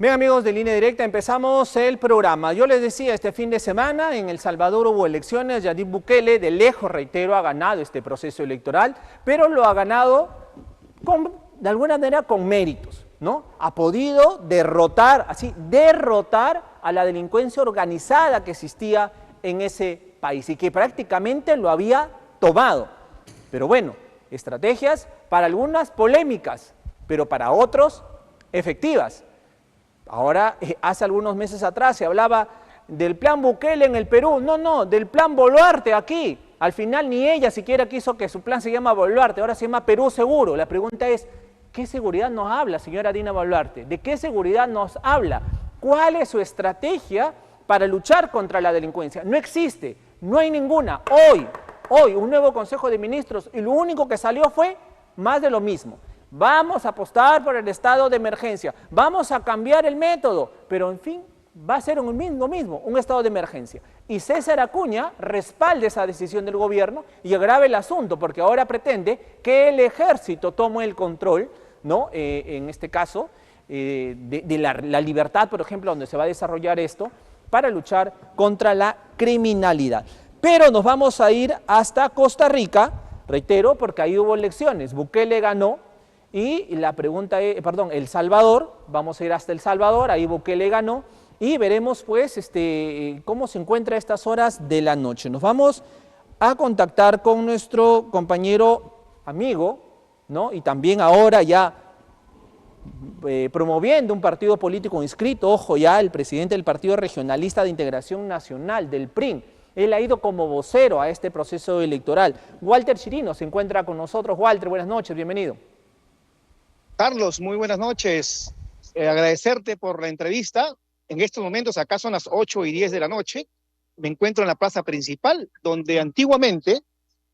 Bien, amigos de Línea Directa, empezamos el programa. Yo les decía, este fin de semana en El Salvador hubo elecciones. Nayib Bukele, de lejos, reitero, ha ganado este proceso electoral, pero lo ha ganado de alguna manera con méritos, ¿no? Ha podido derrotar a la delincuencia organizada que existía en ese país y que prácticamente lo había tomado. Pero bueno, estrategias para algunas polémicas, pero para otros efectivas. Ahora, hace algunos meses atrás se hablaba del plan Bukele en el Perú. No, del plan Boluarte aquí. Al final ni ella siquiera quiso que su plan se llama Boluarte, ahora se llama Perú Seguro. La pregunta es, ¿qué seguridad nos habla, señora Dina Boluarte? ¿De qué seguridad nos habla? ¿Cuál es su estrategia para luchar contra la delincuencia? No existe, no hay ninguna. Hoy, un nuevo Consejo de Ministros y lo único que salió fue más de lo mismo. Vamos a apostar por el estado de emergencia, vamos a cambiar el método, pero en fin, va a ser lo mismo, un estado de emergencia. Y César Acuña respalda esa decisión del gobierno y agrava el asunto, porque ahora pretende que el ejército tome el control, ¿no? En este caso, de la libertad, por ejemplo, donde se va a desarrollar esto, para luchar contra la criminalidad. Pero nos vamos a ir hasta Costa Rica, reitero, porque ahí hubo elecciones. Bukele ganó. Y la pregunta es, El Salvador, vamos a ir hasta El Salvador, ahí Bukele ganó, y veremos pues cómo se encuentra a estas horas de la noche. Nos vamos a contactar con nuestro compañero amigo, ¿no? Y también ahora ya promoviendo un partido político inscrito, ojo ya, el presidente del Partido Regionalista de Integración Nacional, del PRIN. Él ha ido como vocero a este proceso electoral. Walter Chirino se encuentra con nosotros. Walter, buenas noches, bienvenido. Carlos, muy buenas noches. Agradecerte por la entrevista. En estos momentos, acá son las 8:10 de la noche. Me encuentro en la plaza principal, donde antiguamente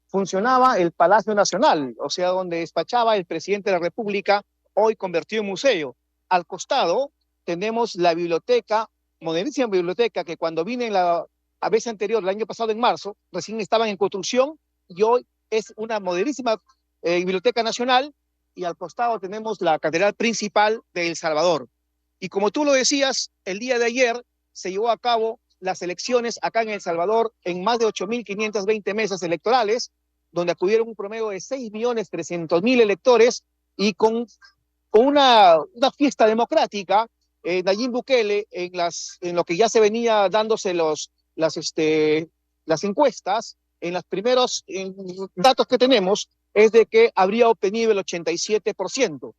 funcionaba el Palacio Nacional, o sea, donde despachaba el presidente de la República, hoy convertido en museo. Al costado tenemos la biblioteca, modernísima biblioteca, que cuando vine la vez anterior, el año pasado en marzo, recién estaban en construcción, y hoy es una modernísima biblioteca nacional. Y al costado tenemos la catedral principal de El Salvador. Y como tú lo decías, el día de ayer se llevó a cabo las elecciones acá en El Salvador en más de 8.520 mesas electorales, donde acudieron un promedio de 6.300.000 electores y con una fiesta democrática. Nayib Bukele, en lo que ya se venía dándose las encuestas, en los primeros datos que tenemos, es de que habría obtenido el 87%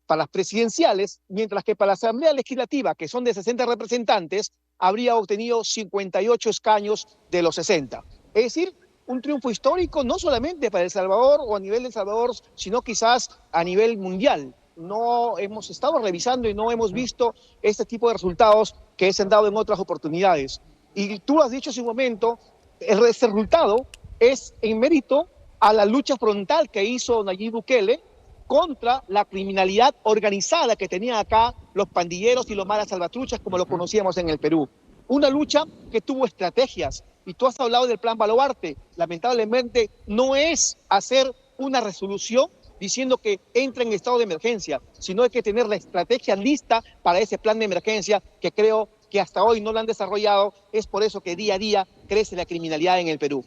para las presidenciales, mientras que para la Asamblea Legislativa, que son de 60 representantes, habría obtenido 58 escaños de los 60. Es decir, un triunfo histórico no solamente para El Salvador o a nivel de El Salvador, sino quizás a nivel mundial. No hemos estado revisando y no hemos visto este tipo de resultados que se han dado en otras oportunidades. Y tú lo has dicho hace un momento, ese resultado es en mérito a la lucha frontal que hizo Nayib Bukele contra la criminalidad organizada que tenían acá los pandilleros y los malas salvatruchas, como lo conocíamos en el Perú. Una lucha que tuvo estrategias. Y tú has hablado del plan Boluarte. Lamentablemente no es hacer una resolución diciendo que entra en estado de emergencia, sino hay que tener la estrategia lista para ese plan de emergencia, que creo que hasta hoy no lo han desarrollado. Es por eso que día a día crece la criminalidad en el Perú.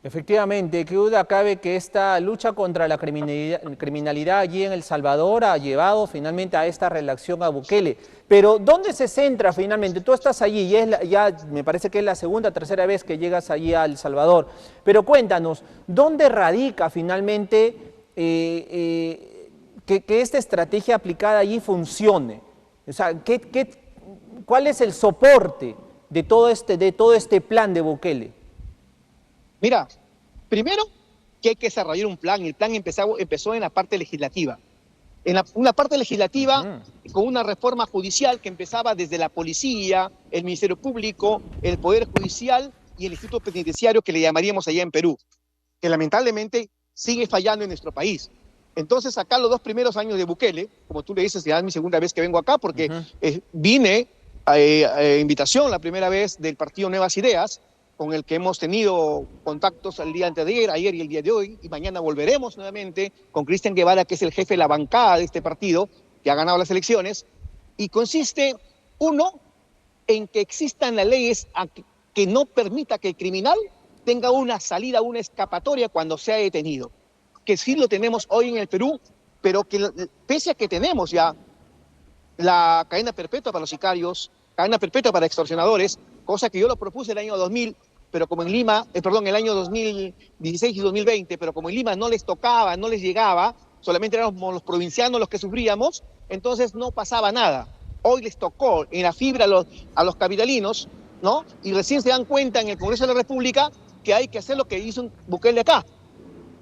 Efectivamente, qué duda cabe que esta lucha contra la criminalidad allí en El Salvador ha llevado finalmente a esta reelección a Bukele. Pero ¿dónde se centra finalmente? Tú estás allí y ya me parece que es la segunda o tercera vez que llegas allí a El Salvador. Pero cuéntanos, ¿dónde radica finalmente que esta estrategia aplicada allí funcione? O sea, ¿cuál es el soporte de todo este plan de Bukele? Mira, primero que hay que desarrollar un plan. El plan empezó en la parte legislativa. Una parte legislativa con una reforma judicial que empezaba desde la policía, el Ministerio Público, el Poder Judicial y el Instituto Penitenciario, que le llamaríamos allá en Perú, que lamentablemente sigue fallando en nuestro país. Entonces, acá los 2 primeros años de Bukele, como tú le dices, ya es mi segunda vez que vengo acá, porque vine a invitación la primera vez del partido Nuevas Ideas, con el que hemos tenido contactos el día antes de ayer y el día de hoy, y mañana volveremos nuevamente con Cristian Guevara, que es el jefe de la bancada de este partido, que ha ganado las elecciones, y consiste Uno, en que existan las leyes que no permita que el criminal tenga una salida, una escapatoria cuando sea detenido. Que sí lo tenemos hoy en el Perú, pero que pese a que tenemos ya la cadena perpetua para los sicarios, cadena perpetua para extorsionadores, cosa que yo lo propuse el año 2000, pero como en Lima, el año 2016 y 2020, pero como en Lima no les tocaba, no les llegaba, solamente éramos los provincianos los que sufríamos, entonces no pasaba nada. Hoy les tocó en la fibra a los capitalinos, ¿no? Y recién se dan cuenta en el Congreso de la República que hay que hacer lo que hizo Bukele acá,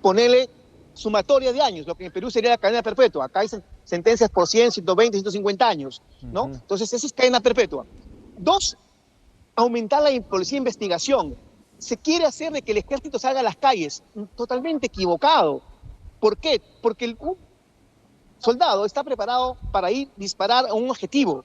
ponerle sumatoria de años, lo que en Perú sería la cadena perpetua. Acá hay sentencias por 100, 120, 150 años, ¿no? Entonces, esa es cadena perpetua. Dos, aumentar la policía de investigación. Se quiere hacer de que el ejército salga a las calles. Totalmente equivocado. ¿Por qué? Porque un soldado está preparado para ir a disparar a un objetivo.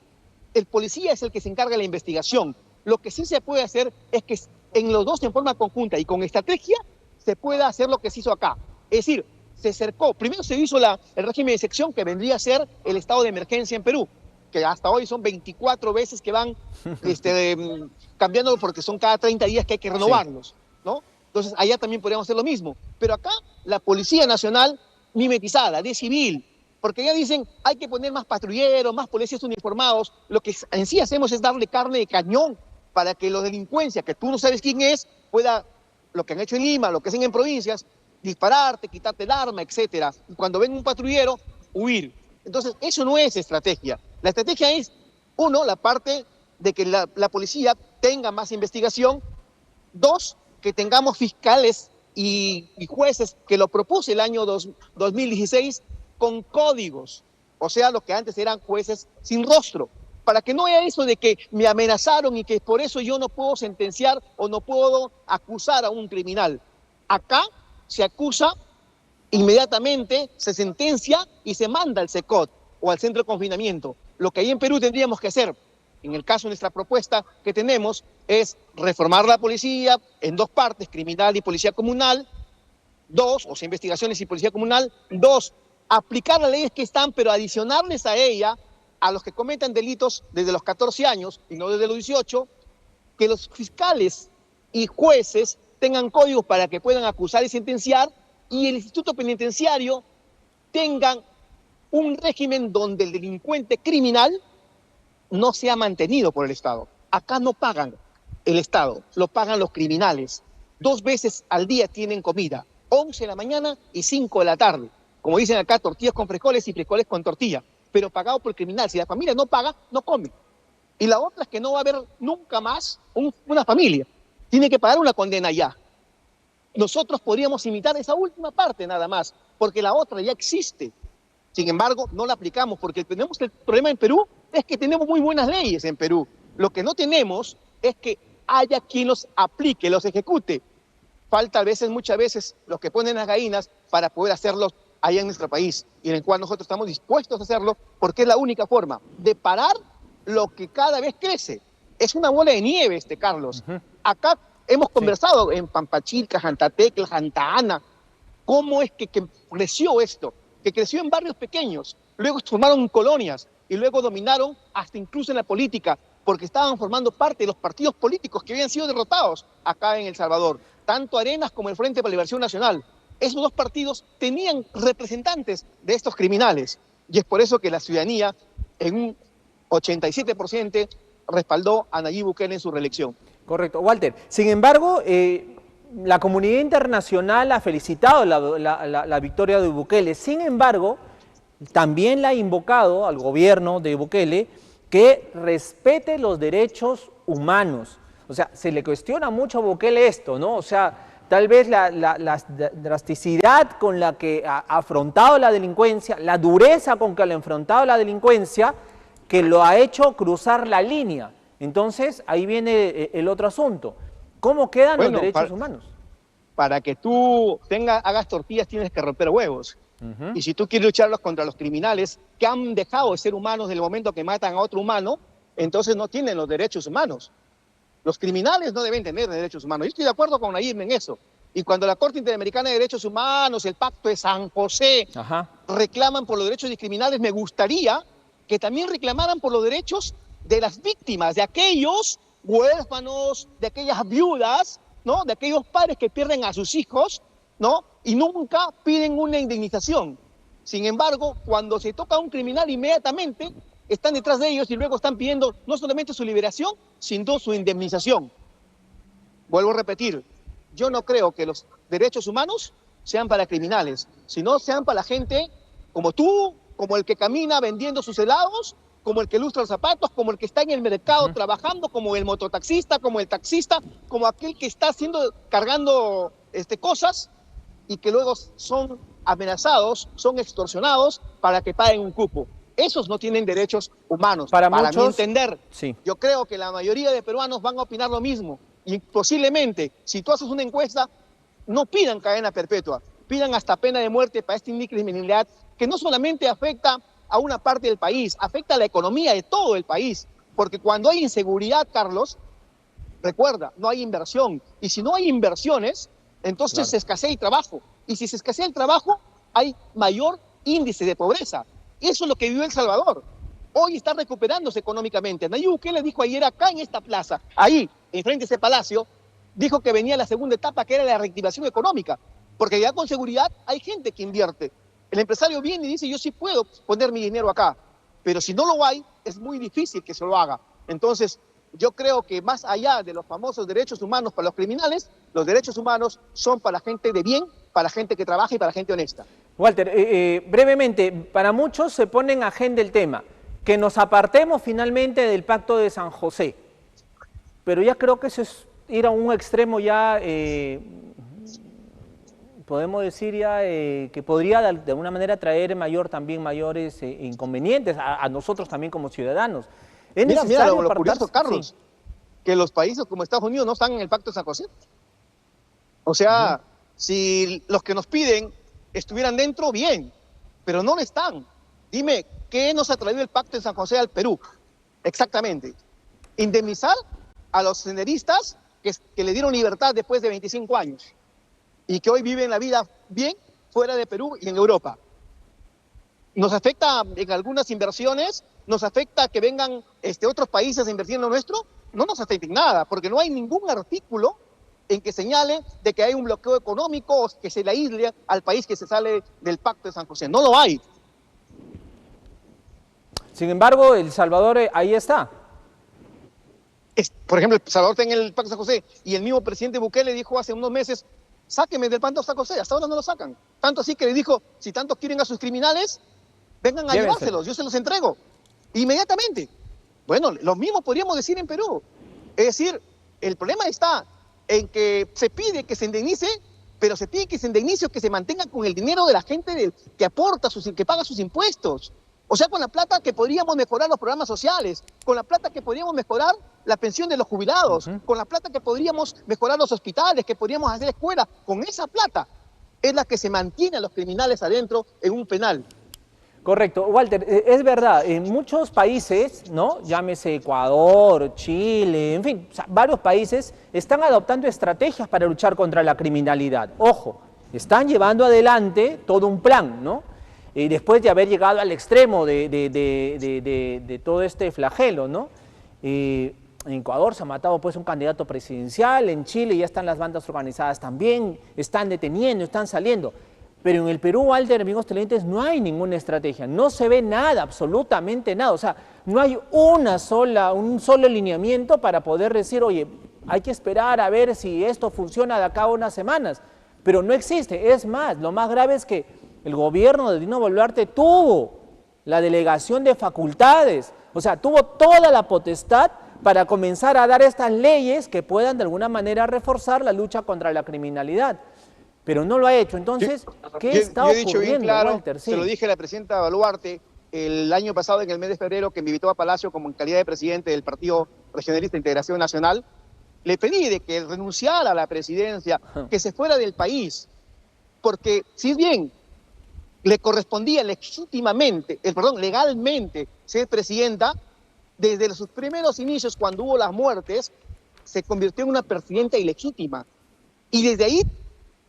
El policía es el que se encarga de la investigación. Lo que sí se puede hacer es que en los dos, en forma conjunta y con estrategia, se pueda hacer lo que se hizo acá. Es decir, se cercó. Primero se hizo el régimen de excepción, que vendría a ser el estado de emergencia en Perú, que hasta hoy son 24 veces que van cambiándolo porque son cada 30 días que hay que renovarlos, ¿no? Entonces allá también podríamos hacer lo mismo. Pero acá la Policía Nacional mimetizada, de civil, porque ya dicen hay que poner más patrulleros, más policías uniformados. Lo que en sí hacemos es darle carne de cañón para que los delincuencia, que tú no sabes quién es, pueda, lo que han hecho en Lima, lo que hacen en provincias, dispararte, quitarte el arma, etcétera. Y cuando ven un patrullero, huir. Entonces, eso no es estrategia. La estrategia es, uno, la parte de que la policía tenga más investigación. Dos, que tengamos fiscales y jueces, que lo propuse el año 2016, con códigos. O sea, lo que antes eran jueces sin rostro. Para que no haya eso de que me amenazaron y que por eso yo no puedo sentenciar o no puedo acusar a un criminal. Acá se acusa, inmediatamente se sentencia y se manda al SECOT o al centro de confinamiento. Lo que ahí en Perú tendríamos que hacer, en el caso de nuestra propuesta que tenemos, es reformar la policía en dos partes, criminal y policía comunal. Dos, o sea, investigaciones y policía comunal. Dos, aplicar las leyes que están, pero adicionarles a ella a los que cometan delitos desde los 14 años y no desde los 18, que los fiscales y jueces tengan códigos para que puedan acusar y sentenciar, y el Instituto Penitenciario tengan un régimen donde el delincuente criminal no sea mantenido por el Estado. Acá no pagan el Estado, lo pagan los criminales. 2 veces al día tienen comida, 11 de la mañana y 5 de la tarde. Como dicen acá, tortillas con frijoles y frijoles con tortilla, pero pagado por el criminal. Si la familia no paga, no come. Y la otra es que no va a haber nunca más una familia. Tiene que pagar una condena ya. Nosotros podríamos imitar esa última parte nada más, porque la otra ya existe. Sin embargo, no la aplicamos, porque tenemos el problema en Perú es que tenemos muy buenas leyes en Perú. Lo que no tenemos es que haya quien los aplique, los ejecute. Falta muchas veces, los que ponen las gallinas para poder hacerlo allá en nuestro país, y en el cual nosotros estamos dispuestos a hacerlo, porque es la única forma de parar lo que cada vez crece. Es una bola de nieve, Carlos. Acá hemos conversado en Pampachilca, Jantatecla, Santa Ana, cómo es que creció esto, que creció en barrios pequeños, luego formaron colonias y luego dominaron hasta incluso en la política, porque estaban formando parte de los partidos políticos que habían sido derrotados acá en El Salvador, tanto Arenas como el Frente para la Liberación Nacional. Esos dos partidos tenían representantes de estos criminales, y es por eso que la ciudadanía en un 87% respaldó a Nayib Bukele en su reelección. Correcto, Walter. Sin embargo, la comunidad internacional ha felicitado la victoria de Bukele. Sin embargo, también la ha invocado al gobierno de Bukele que respete los derechos humanos. O sea, se le cuestiona mucho a Bukele esto, ¿no? O sea, tal vez la drasticidad con la que ha afrontado la delincuencia, la dureza con que ha enfrentado la delincuencia, que lo ha hecho cruzar la línea. Entonces, ahí viene el otro asunto. ¿Cómo quedan los derechos humanos? Para que tú hagas tortillas tienes que romper huevos. Y si tú quieres lucharlos contra los criminales que han dejado de ser humanos desde el momento que matan a otro humano, entonces no tienen los derechos humanos. Los criminales no deben tener derechos humanos. Yo estoy de acuerdo con Nayib en eso. Y cuando la Corte Interamericana de Derechos Humanos, el Pacto de San José, reclaman por los derechos de criminales, me gustaría que también reclamaran por los derechos de las víctimas, de aquellos huérfanos, de aquellas viudas, ¿no? De aquellos padres que pierden a sus hijos, ¿no? Y nunca piden una indemnización. Sin embargo, cuando se toca a un criminal, inmediatamente están detrás de ellos y luego están pidiendo no solamente su liberación, sino su indemnización. Vuelvo a repetir, yo no creo que los derechos humanos sean para criminales, sino sean para la gente como tú, como el que camina vendiendo sus helados, como el que lustra los zapatos, como el que está en el mercado trabajando, como el mototaxista, como el taxista, como aquel que está cargando cosas y que luego son amenazados, son extorsionados para que paguen un cupo. Esos no tienen derechos humanos. Para muchos, mi entender, sí. Yo creo que la mayoría de peruanos van a opinar lo mismo. Y posiblemente, si tú haces una encuesta, no pidan cadena perpetua, pidan hasta pena de muerte para esta criminalidad que no solamente afecta a una parte del país, afecta a la economía de todo el país. Porque cuando hay inseguridad, Carlos, recuerda, no hay inversión. Y si no hay inversiones, entonces se escasea el trabajo. Y si se escasea el trabajo, hay mayor índice de pobreza. Eso es lo que vivió El Salvador. Hoy está recuperándose económicamente. Nayib Bukele dijo ayer acá en esta plaza, ahí, enfrente de ese palacio, dijo que venía la segunda etapa, que era la reactivación económica. Porque ya con seguridad hay gente que invierte. El empresario viene y dice, yo sí puedo poner mi dinero acá. Pero si no lo hay, es muy difícil que se lo haga. Entonces, yo creo que más allá de los famosos derechos humanos para los criminales, los derechos humanos son para la gente de bien, para la gente que trabaja y para la gente honesta. Walter, brevemente, para muchos se pone en agenda el tema, que nos apartemos finalmente del Pacto de San José, pero ya creo que eso es ir a un extremo ya, podemos decir ya que podría de alguna manera traer mayores inconvenientes a nosotros también como ciudadanos. Mira lo curioso, Carlos, sí, que los países como Estados Unidos no están en el Pacto de San José. O sea, si los que nos piden estuvieran dentro, bien, pero no lo están. Dime, ¿qué nos ha traído el Pacto de San José al Perú? Exactamente. Indemnizar a los senderistas que le dieron libertad después de 25 años y que hoy viven la vida bien fuera de Perú y en Europa. Nos afecta en algunas inversiones, nos afecta que vengan otros países a invertir en lo nuestro, no nos afecta en nada, porque no hay ningún artículo en que señale de que hay un bloqueo económico o que se le aísle al país que se sale del Pacto de San José. No lo hay. Sin embargo, El Salvador ahí está. Por ejemplo, El Salvador está en el Pacto de San José y el mismo presidente Bukele dijo hace unos meses, sáquenme del Pacto de San José, hasta ahora no lo sacan. Tanto así que le dijo, si tanto quieren a sus criminales, vengan a llevárselos, yo se los entrego. Inmediatamente. Bueno, lo mismo podríamos decir en Perú. Es decir, el problema está en que se pide que se indemnice, pero se pide que se indemnice o que se mantenga con el dinero de la gente que aporta, que paga sus impuestos. O sea, con la plata que podríamos mejorar los programas sociales, con la plata que podríamos mejorar la pensión de los jubilados, con la plata que podríamos mejorar los hospitales, que podríamos hacer escuelas. Con esa plata es la que se mantiene a los criminales adentro en un penal. Correcto. Walter, es verdad, en muchos países, ¿no? Llámese Ecuador, Chile, en fin, o sea, varios países están adoptando estrategias para luchar contra la criminalidad. Ojo, están llevando adelante todo un plan, ¿no? Y después de haber llegado al extremo de todo este flagelo, ¿no? En Ecuador se ha matado pues un candidato presidencial, en Chile ya están las bandas organizadas también, están deteniendo, están saliendo. Pero en el Perú, Walter, amigos televidentes, no hay ninguna estrategia, no se ve nada, absolutamente nada. O sea, no hay un solo lineamiento para poder decir, oye, hay que esperar a ver si esto funciona de acá a unas semanas. Pero no existe. Es más, lo más grave es que el gobierno de Dino Boluarte tuvo la delegación de facultades, o sea, tuvo toda la potestad para comenzar a dar estas leyes que puedan de alguna manera reforzar la lucha contra la criminalidad. Pero no lo ha hecho. Entonces, ¿qué está ocurriendo, he dicho bien claro, Walter? Sí. Se lo dije a la presidenta Boluarte el año pasado, en el mes de febrero, que me invitó a Palacio como en calidad de presidente del Partido Regionalista de Integración Nacional. Le pedí de que renunciara a la presidencia, que se fuera del país, porque si bien le correspondía legalmente ser presidenta, desde sus primeros inicios, cuando hubo las muertes, se convirtió en una presidenta ilegítima. Y desde ahí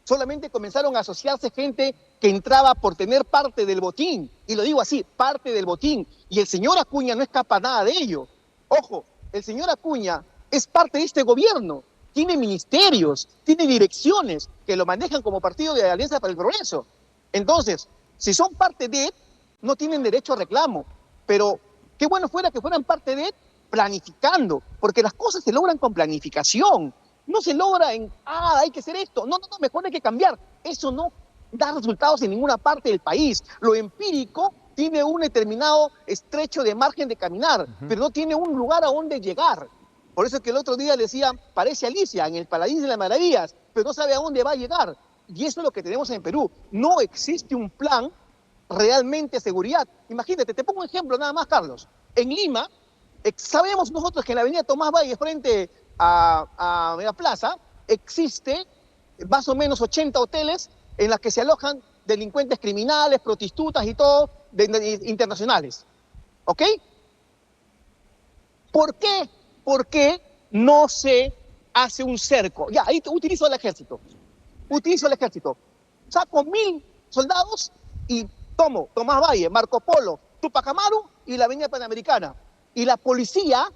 solamente comenzaron a asociarse gente que entraba por tener parte del botín. Y lo digo así, parte del botín. Y el señor Acuña no escapa nada de ello. Ojo, el señor Acuña es parte de este gobierno, tiene ministerios, tiene direcciones que lo manejan como partido de Alianza para el Progreso. Entonces, si son parte de, no tienen derecho a reclamo, pero qué bueno fuera que fueran parte de planificando, porque las cosas se logran con planificación, no se logra en, hay que hacer esto, no, mejor hay que cambiar, eso no da resultados en ninguna parte del país, lo empírico tiene un determinado estrecho de margen de caminar, pero no tiene un lugar a donde llegar. Por eso es que el otro día decía, parece Alicia en el Paladín de las Maravillas, pero no sabe a dónde va a llegar. Y eso es lo que tenemos en Perú. No existe un plan realmente de seguridad. Imagínate, te pongo un ejemplo nada más, Carlos. En Lima, sabemos nosotros que en la avenida Tomás Valle, frente a la plaza, existe más o menos 80 hoteles en los que se alojan delincuentes criminales, prostitutas y todo, internacionales. ¿Ok? ¿Por qué? ¿Por qué no se hace un cerco? Ya, ahí utilizo el ejército. Saco 1000 soldados y tomo Tomás Valle, Marco Polo, Tupac Amaru y la Avenida Panamericana. Y la policía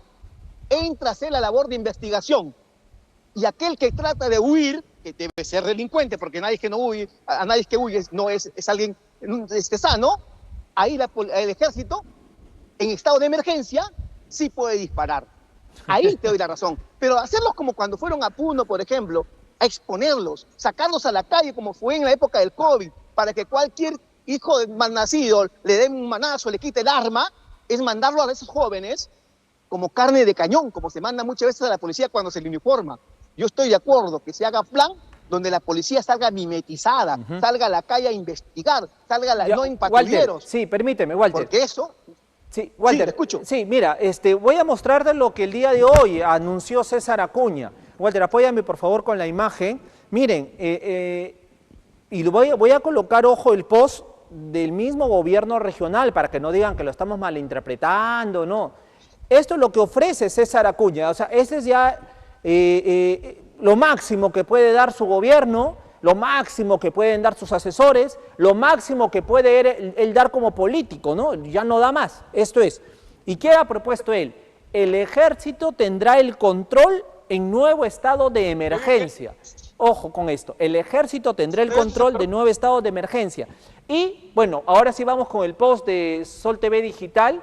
entra a hacer la labor de investigación. Y aquel que trata de huir, que debe ser delincuente, porque nadie que no huye, a nadie que huye no es alguien sano, ahí el ejército, en estado de emergencia, sí puede disparar. Ahí te doy la razón. Pero hacerlos como cuando fueron a Puno, por ejemplo, a exponerlos, sacarlos a la calle como fue en la época del COVID, para que cualquier hijo de mal nacido le dé un manazo, le quite el arma, es mandarlo a esos jóvenes como carne de cañón, como se manda muchas veces a la policía cuando se le uniforma. Yo estoy de acuerdo que se haga plan donde la policía salga mimetizada, salga a la calle a investigar, salga no en patrulleros. Walter, sí, permíteme, Walter. Porque eso... Sí, Walter, sí, te escucho. Sí, mira, voy a mostrarte lo que el día de hoy anunció César Acuña. Walter, apóyame por favor con la imagen. Miren, y voy a colocar, ojo, el post del mismo gobierno regional para que no digan que lo estamos malinterpretando, no. Esto es lo que ofrece César Acuña, o sea, ese es ya lo máximo que puede dar su gobierno, lo máximo que pueden dar sus asesores, lo máximo que puede él dar como político, ¿no? Ya no da más, esto es. ¿Y qué ha propuesto él? El ejército tendrá el control en nuevo estado de emergencia. Ojo con esto, el ejército tendrá el control de nuevo estado de emergencia. Y, bueno, ahora sí vamos con el post de Sol TV Digital,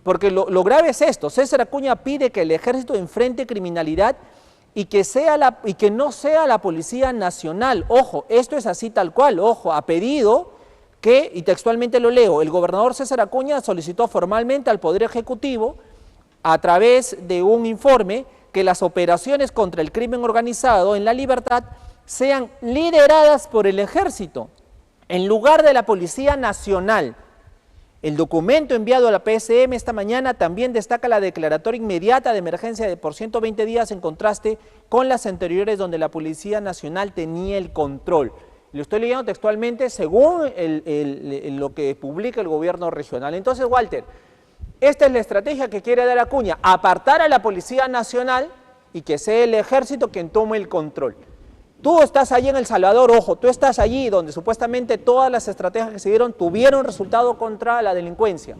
porque lo grave es esto, César Acuña pide que el ejército enfrente criminalidad y que no sea la Policía Nacional. Ojo, esto es así tal cual, ojo, ha pedido que, y textualmente lo leo, el gobernador César Acuña solicitó formalmente al Poder Ejecutivo, a través de un informe, que las operaciones contra el crimen organizado en La Libertad sean lideradas por el ejército, en lugar de la Policía Nacional. El documento enviado a la PSM esta mañana también destaca la declaratoria inmediata de emergencia por 120 días en contraste con las anteriores donde la Policía Nacional tenía el control. Lo estoy leyendo textualmente según lo que publica el gobierno regional. Entonces, Walter, esta es la estrategia que quiere dar Acuña, apartar a la Policía Nacional y que sea el ejército quien tome el control. Tú estás allí en El Salvador, ojo, tú estás allí donde supuestamente todas las estrategias que se dieron tuvieron resultado contra la delincuencia.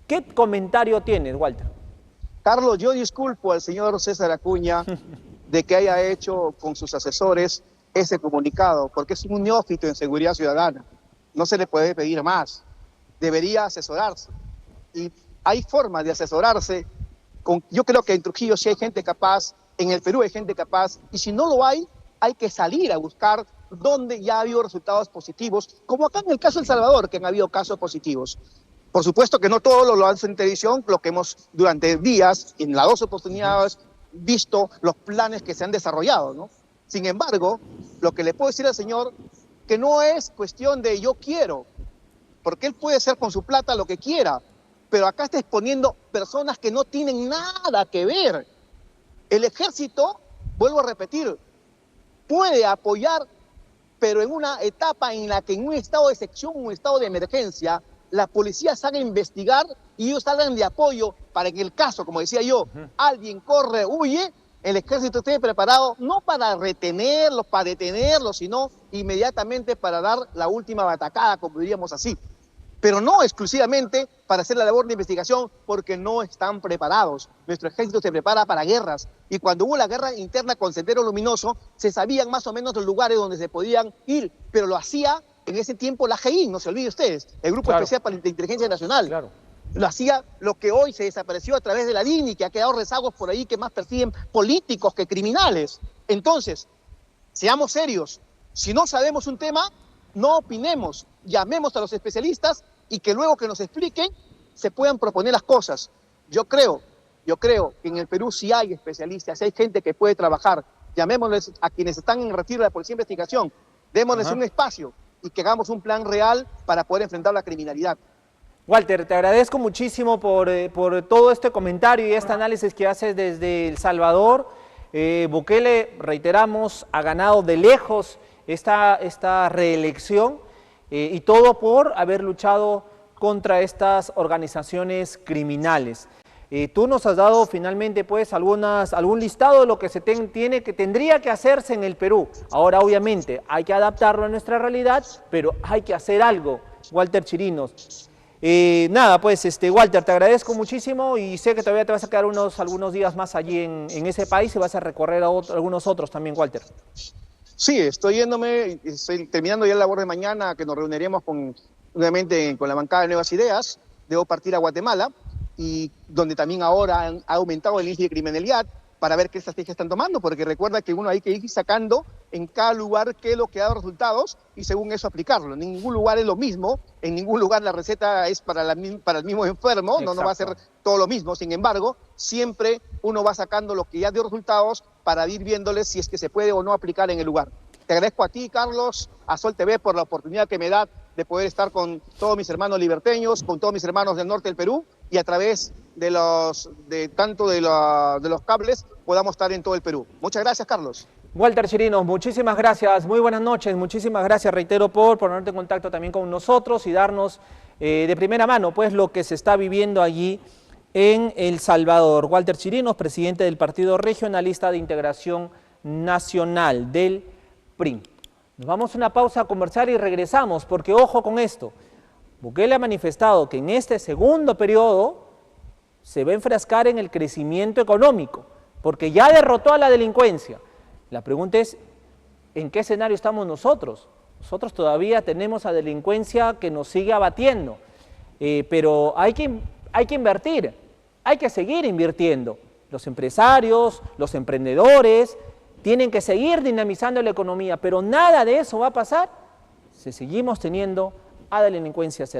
¿Qué comentario tienes, Walter? Carlos, yo disculpo al señor César Acuña de que haya hecho con sus asesores ese comunicado, porque es un neófito en seguridad ciudadana. No se le puede pedir más. Debería asesorarse. Y hay formas de asesorarse. Yo creo que en Trujillo sí hay gente capaz, en el Perú hay gente capaz, y si no lo hay que salir a buscar donde ya ha habido resultados positivos, como acá en el caso de El Salvador, que han habido casos positivos. Por supuesto que no todos lo hacen en televisión, lo que hemos durante días, en las 2 oportunidades, visto los planes que se han desarrollado, ¿no? Sin embargo, lo que le puedo decir al señor, que no es cuestión de yo quiero, porque él puede hacer con su plata lo que quiera, pero acá está exponiendo personas que no tienen nada que ver. El ejército, vuelvo a repetir, puede apoyar, pero en una etapa en la que en un estado de excepción, un estado de emergencia, la policía salga a investigar y ellos salgan de apoyo para que en el caso, como decía yo, alguien corre, huye, el ejército esté preparado no para retenerlos, para detenerlos, sino inmediatamente para dar la última batacada, como diríamos así. pero no exclusivamente para hacer la labor de investigación, porque no están preparados. Nuestro ejército se prepara para guerras, y cuando hubo la guerra interna con Sendero Luminoso, se sabían más o menos los lugares donde se podían ir, pero lo hacía en ese tiempo la GI, no se olvide ustedes, el Grupo Especial de Inteligencia Nacional. Claro. Lo hacía lo que hoy se desapareció a través de la DINI, que ha quedado rezagos por ahí que más persiguen políticos que criminales. Entonces, seamos serios. Si no sabemos un tema, no opinemos, llamemos a los especialistas y que luego que nos expliquen se puedan proponer las cosas. Yo creo que en el Perú sí hay especialistas, sí hay gente que puede trabajar. Llamémosles a quienes están en retiro de la Policía de Investigación, démosles un espacio y que hagamos un plan real para poder enfrentar la criminalidad. Walter, te agradezco muchísimo por todo este comentario y este análisis que haces desde El Salvador. Bukele, reiteramos, ha ganado de lejos esta reelección y todo por haber luchado contra estas organizaciones criminales. Tú nos has dado finalmente pues algún listado de lo que tendría que hacerse en el Perú. Ahora obviamente hay que adaptarlo a nuestra realidad, pero hay que hacer algo. Walter Chirinos. Nada, pues Walter, te agradezco muchísimo y sé que todavía te vas a quedar algunos días más allí en ese país y vas a recorrer algunos otros también, Walter. Sí, estoy terminando ya la labor de mañana, que nos reuniremos nuevamente con la bancada de Nuevas Ideas. Debo partir a Guatemala, y donde también ahora ha aumentado el índice de criminalidad, para ver qué estrategia están tomando, porque recuerda que uno hay que ir sacando en cada lugar qué es lo que ha dado resultados y según eso aplicarlo. En ningún lugar es lo mismo, en ningún lugar la receta es para el mismo enfermo, no va a ser todo lo mismo. Sin embargo, siempre uno va sacando lo que ya dio resultados para ir viéndoles si es que se puede o no aplicar en el lugar. Te agradezco a ti, Carlos, a Sol TV, por la oportunidad que me da de poder estar con todos mis hermanos liberteños, con todos mis hermanos del norte del Perú, y a través de los cables podamos estar en todo el Perú. Muchas gracias, Carlos. Walter Chirinos, muchísimas gracias, muy buenas noches, muchísimas gracias, reitero, por ponerte en contacto también con nosotros y darnos de primera mano pues lo que se está viviendo allí en El Salvador. Walter Chirinos, presidente del Partido Regionalista de Integración Nacional, del PRI. Nos vamos a una pausa a conversar y regresamos, porque ojo con esto, Bukele ha manifestado que en este segundo periodo se va a enfrascar en el crecimiento económico, porque ya derrotó a la delincuencia. La pregunta es, ¿en qué escenario estamos nosotros? Nosotros todavía tenemos a delincuencia que nos sigue abatiendo, pero hay que invertir, hay que seguir invirtiendo. Los empresarios, los emprendedores tienen que seguir dinamizando la economía, pero nada de eso va a pasar si seguimos teniendo a la delincuencia cerca.